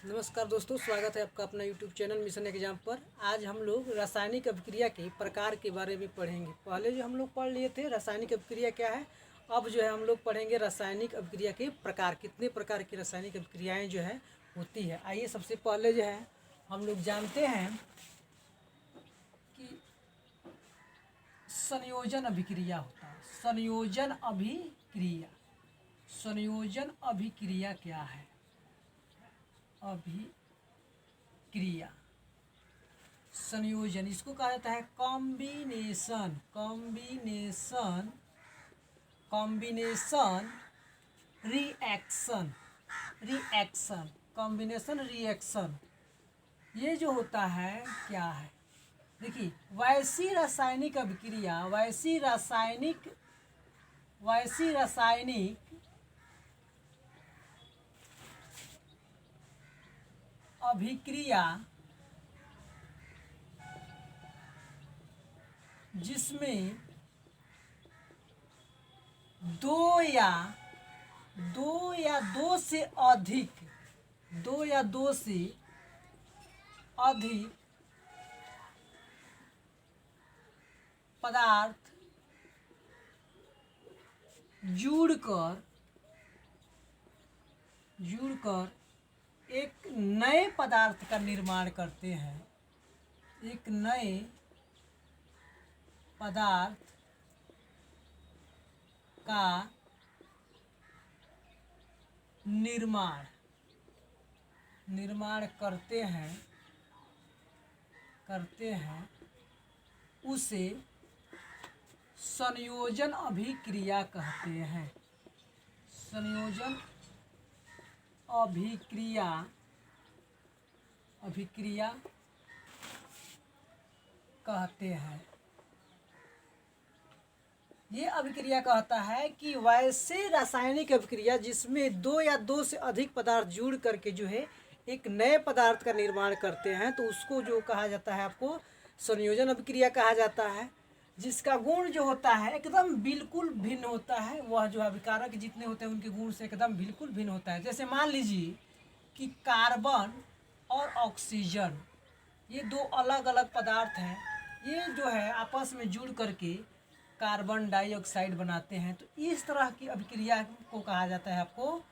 नमस्कार दोस्तों, स्वागत है आपका अपना YouTube चैनल मिशन एग्जाम पर। आज हम लोग रासायनिक अभिक्रिया के प्रकार के बारे में पढ़ेंगे। पहले जो हम लोग पढ़ लिए थे रासायनिक अभिक्रिया क्या है, अब जो है हम लोग पढ़ेंगे रासायनिक अभिक्रिया के प्रकार। कितने प्रकार की रासायनिक अभिक्रियाएं जो है होती है। आइए सबसे पहले जो है हम लोग जानते हैं कि संयोजन अभिक्रिया होता है। संयोजन अभिक्रिया, संयोजन अभिक्रिया क्या है? अभिक्रिया संयोजन, इसको कहा जाता है combination. Combination reaction, combination reaction ये जो होता है क्या है? देखिए, वैसी रासायनिक अभिक्रिया, वैसी रासायनिक अभिक्रिया जिसमें दो या दो से अधिक पदार्थ जुड़कर एक नए पदार्थ का निर्माण करते हैं। एक नए पदार्थ का निर्माण करते हैं उसे संयोजन अभिक्रिया कहते हैं। संयोजन अभिक्रिया कहते हैं। ये अभिक्रिया कहता है कि वैसे रासायनिक अभिक्रिया जिसमें दो या दो से अधिक पदार्थ जुड़ करके जो है एक नए पदार्थ का निर्माण करते हैं, तो उसको जो कहा जाता है आपको संयोजन अभिक्रिया कहा जाता है। जिसका गुण जो होता है एकदम बिल्कुल भिन्न होता है। वह जो अभिकारक जितने होते हैं उनके गुण से एकदम बिल्कुल भिन्न होता है। जैसे मान लीजिए कि कार्बन और ऑक्सीजन, ये दो अलग अलग पदार्थ हैं। ये जो है आपस में जुड़ करके कार्बन डाइऑक्साइड बनाते हैं। तो इस तरह की अभिक्रिया को कहा जाता है आपको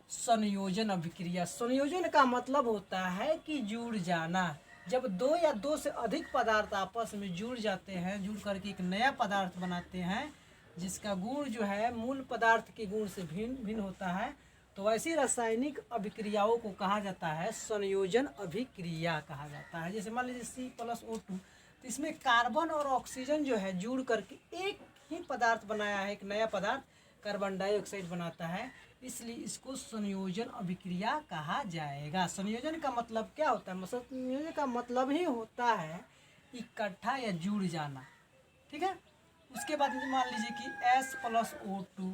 संयोजन अभिक्रिया। संयोजन का मतलब होता है कि जुड़ जाना। जब दो या दो से अधिक पदार्थ आपस में जुड़ जाते हैं, जुड़ करके एक नया पदार्थ बनाते हैं जिसका गुण जो है मूल पदार्थ के गुण से भिन्न होता है, तो वैसी रासायनिक अभिक्रियाओं को कहा जाता है संयोजन अभिक्रिया कहा जाता है। जैसे मान लीजिए C+O2, तो इसमें कार्बन और ऑक्सीजन जो है जुड़ करके एक ही पदार्थ बनाया है, एक नया पदार्थ कार्बन डाइऑक्साइड बनाता है, इसलिए इसको संयोजन अभिक्रिया कहा जाएगा। संयोजन का मतलब क्या होता है? संयोजन का मतलब ही होता है इकट्ठा या जुड़ जाना। ठीक है। उसके बाद मान लीजिए कि S+O2,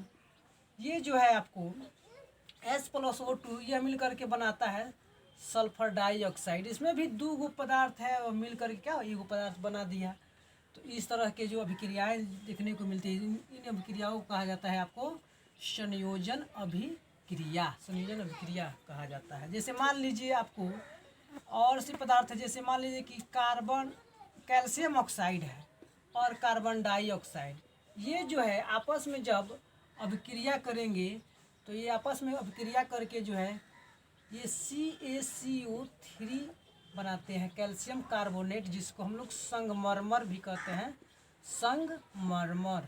ये जो है आपको S+O2 यह मिल करके बनाता है सल्फर डाइऑक्साइड। इसमें भी दो गो पदार्थ है और मिल करके क्या एगो पदार्थ बना दिया। तो इस तरह के जो अभिक्रियाएं देखने को मिलती है, इन अभिक्रियाओं को कहा जाता है आपको संयोजन अभिक्रिया। संयोजन अभिक्रिया कहा जाता है। जैसे मान लीजिए आपको और सी पदार्थ है, जैसे मान लीजिए कि कैल्शियम ऑक्साइड है और कार्बन डाइऑक्साइड, ये जो है आपस में जब अभिक्रिया करेंगे तो ये आपस में अभिक्रिया करके जो है ये CaCO3 बनाते हैं, कैल्शियम कार्बोनेट, जिसको हम लोग संगमरमर भी कहते हैं। संगमरमर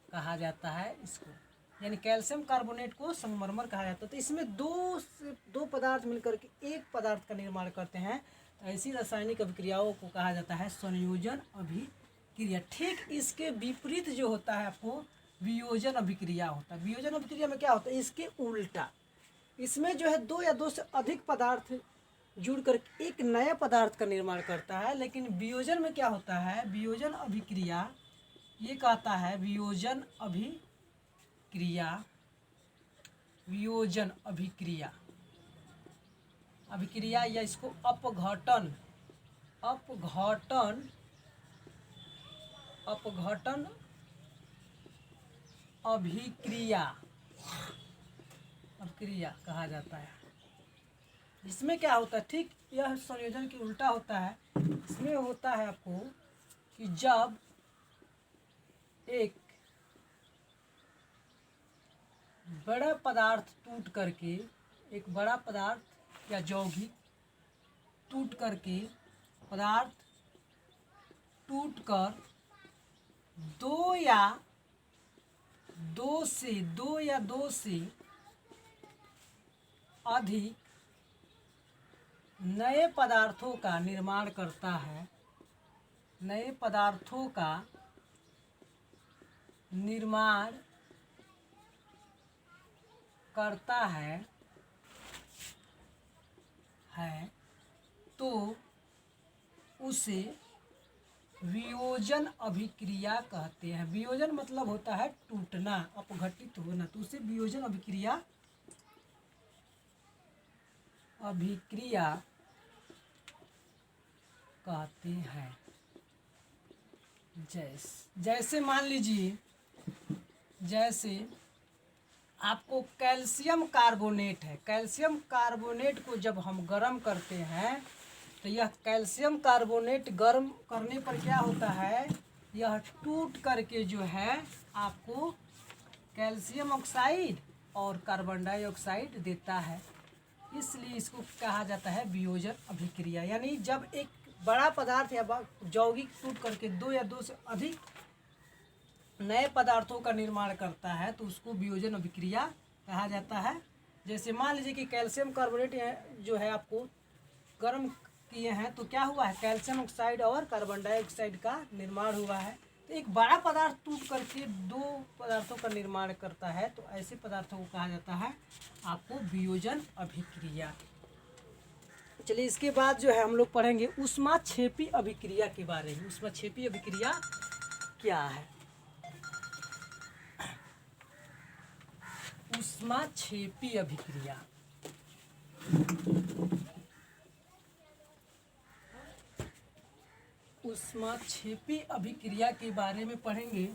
कहा जाता है इसको, यानी कैल्शियम कार्बोनेट को संगमरमर कहा जाता है। तो इसमें दो पदार्थ मिलकर के एक पदार्थ का निर्माण करते हैं। तो ऐसी रासायनिक अभिक्रियाओं को कहा जाता है संयोजन अभिक्रिया। ठीक इसके विपरीत जो होता है आपको वियोजन अभिक्रिया होता है। वियोजन अभिक्रिया में क्या होता है? इसके उल्टा, इसमें जो है दो या दो से अधिक पदार्थ जुड़कर एक नया पदार्थ का निर्माण करता है। लेकिन वियोजन में क्या होता है? वियोजन अभिक्रिया ये कहता है वियोजन अभिक्रिया या इसको अपघटन अभिक्रिया कहा जाता है। इसमें क्या होता है, ठीक यह संयोजन के उल्टा होता है। इसमें होता है आपको कि जब एक बड़ा पदार्थ टूट करके, एक बड़ा पदार्थ या यौगिक टूट करके, पदार्थ टूटकर दो या दो से अधिक नए पदार्थों का निर्माण करता है, नए पदार्थों का निर्माण करता है तो उसे वियोजन अभिक्रिया कहते हैं। वियोजन मतलब होता है टूटना, अपघटित होना, तो उसे वियोजन अभिक्रिया कहते हैं। जैसे मान लीजिए, जैसे आपको कैल्शियम कार्बोनेट है, कैल्शियम कार्बोनेट को जब हम गर्म करते हैं तो यह कैल्शियम कार्बोनेट गर्म करने पर क्या होता है, यह टूट करके जो है आपको कैल्शियम ऑक्साइड और कार्बन डाइऑक्साइड देता है। इसलिए इसको कहा जाता है वियोजन अभिक्रिया। यानी जब एक बड़ा पदार्थ या यौगिक टूट करके दो या दो से अधिक नए पदार्थों का निर्माण करता है तो उसको वियोजन अभिक्रिया कहा जाता है। जैसे मान लीजिए कि कैल्शियम कार्बोनेट जो है आपको गर्म किए हैं तो क्या हुआ है, कैल्शियम ऑक्साइड और कार्बन डाइऑक्साइड का निर्माण हुआ है। तो एक बड़ा पदार्थ टूट करके दो पदार्थों का निर्माण करता है तो ऐसे पदार्थों को कहा जाता है आपको वियोजन अभिक्रिया। चलिए इसके बाद जो है हम लोग पढ़ेंगे ऊष्माक्षेपी अभिक्रिया के बारे में। ऊष्माक्षेपी अभिक्रिया क्या है? ऊष्माक्षेपी अभिक्रिया ऊष्माक्षेपी अभिक्रिया के बारे में पढ़ेंगे।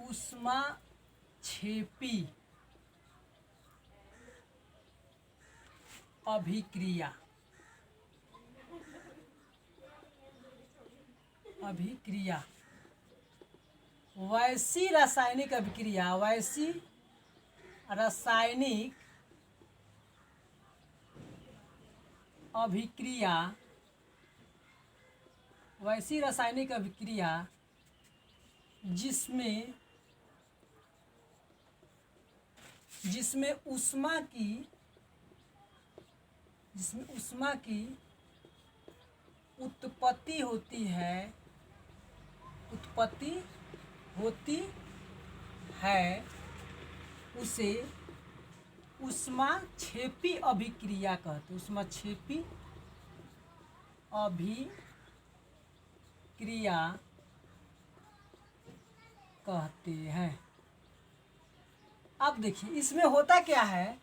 ऊष्माक्षेपी अभिक्रिया वैसी रासायनिक अभिक्रिया, वैसी रासायनिक अभिक्रिया जिसमें ऊष्मा की उत्पत्ति होती है उसे ऊष्माक्षेपी अभिक्रिया कहते हैं। ऊष्माक्षेपी अभिक्रिया कहते हैं। अब देखिए इसमें होता क्या है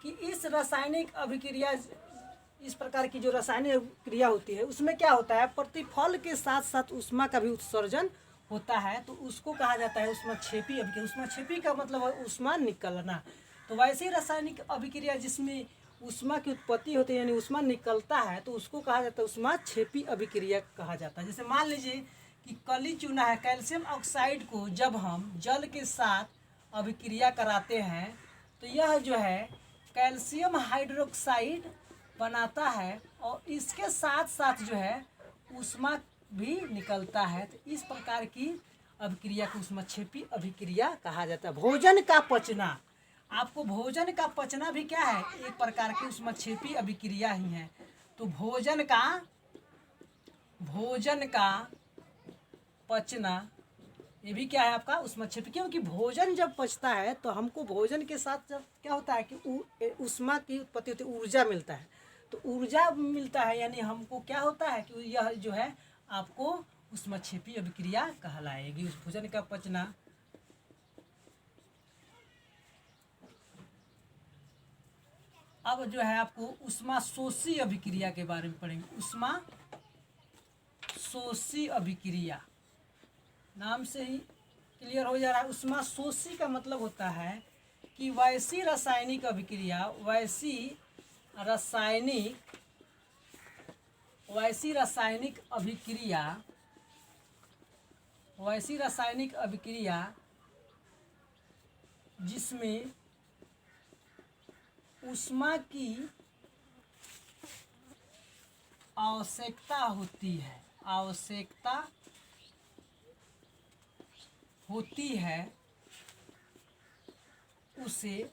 कि इस रासायनिक अभिक्रिया, इस प्रकार की जो रासायनिक क्रिया होती है उसमें क्या होता है, प्रतिफल के साथ साथ ऊष्मा का भी उत्सर्जन होता है तो उसको कहा जाता है ऊष्माक्षेपी अभिक्रिया। ऊष्माक्षेपी का मतलब है ऊष्मा निकलना। तो वैसे रासायनिक अभिक्रिया जिसमें ऊष्मा की उत्पत्ति होती है यानी ऊष्मा निकलता है तो उसको कहा जाता है ऊष्माक्षेपी अभिक्रिया कहा जाता है। जैसे मान लीजिए कि कली चूना है, कैल्शियम ऑक्साइड को जब हम जल के साथ अभिक्रिया कराते हैं तो यह जो है कैल्शियम हाइड्रोक्साइड बनाता है और इसके साथ साथ जो है ऊष्मा भी निकलता है। तो इस प्रकार की अभिक्रिया को ऊष्माक्षेपी अभिक्रिया कहा जाता है। भोजन का पचना, आपको भोजन का पचना भी क्या है, एक प्रकार की ऊष्माक्षेपी अभिक्रिया ही है। तो भोजन का पचना ये भी क्या है आपका ऊष्माक्षेपी, क्योंकि भोजन जब पचता है तो हमको भोजन के साथ जब क्या होता है कि ऊष्मा की उत्पत्ति होती है, ऊर्जा मिलता है। तो ऊर्जा मिलता है यानी हमको क्या होता है कि यह जो है आपको ऊष्माक्षेपी अभिक्रिया कहलाएगी। उस भोजन का पचना। अब जो है आपको ऊष्माशोषी अभिक्रिया के बारे में पढ़ेंगे। ऊष्माशोषी अभिक्रिया नाम से ही क्लियर हो जा रहा है। ऊष्माशोषी का मतलब होता है कि वैसी रासायनिक अभिक्रिया वैसी रासायनिक अभिक्रिया जिसमें ऊष्मा की आवश्यकता होती है उसे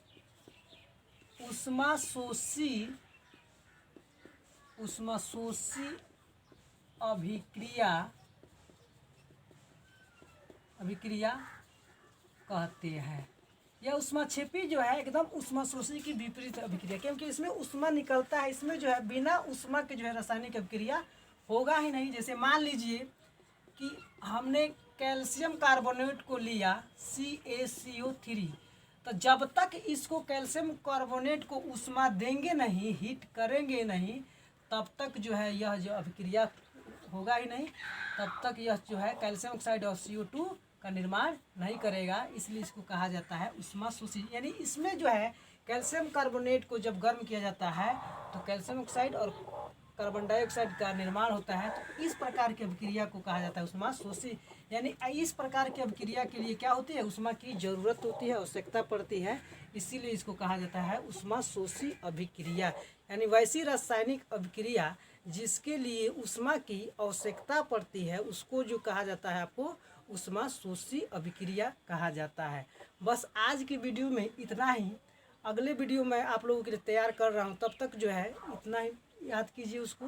ऊष्माशोषी अभिक्रिया कहते हैं। यह ऊष्माक्षेपी जो है एकदम ऊष्माशोषी की विपरीत अभिक्रिया, क्योंकि इसमें ऊष्मा निकलता है, इसमें जो है बिना ऊष्मा के जो है रासायनिक अभिक्रिया होगा ही नहीं। जैसे मान लीजिए कि हमने कैल्शियम कार्बोनेट को लिया CaCO3, तो जब तक इसको कैल्शियम कार्बोनेट को ऊष्मा देंगे नहीं, हीट करेंगे नहीं, तब तक जो है यह जो अभिक्रिया होगा ही नहीं, तब तक यह जो है कैल्शियम ऑक्साइड और CO2 का निर्माण नहीं करेगा। इसलिए इसको कहा जाता है ऊष्माशोषी। यानी इसमें जो है कैल्शियम कार्बोनेट को जब गर्म किया जाता है तो कैल्शियम ऑक्साइड और कार्बन डाइऑक्साइड का निर्माण होता है। तो इस प्रकार की अभिक्रिया को कहा जाता है ऊष्माशोषी। यानी इस प्रकार की अभिक्रिया के लिए क्या होती है, ऊष्मा की ज़रूरत होती है, आवश्यकता पड़ती है, इसीलिए इसको कहा जाता है ऊष्माशोषी अभिक्रिया। यानी वैसी रासायनिक अभिक्रिया जिसके लिए ऊष्मा की आवश्यकता पड़ती है उसको जो कहा जाता है आपको ऊष्माशोषी अभिक्रिया कहा जाता है। बस आज की वीडियो में इतना ही। अगले वीडियो मैं आप लोगों के लिए तैयार कर रहा हूँ, तब तक जो है इतना ही याद कीजिए उसको।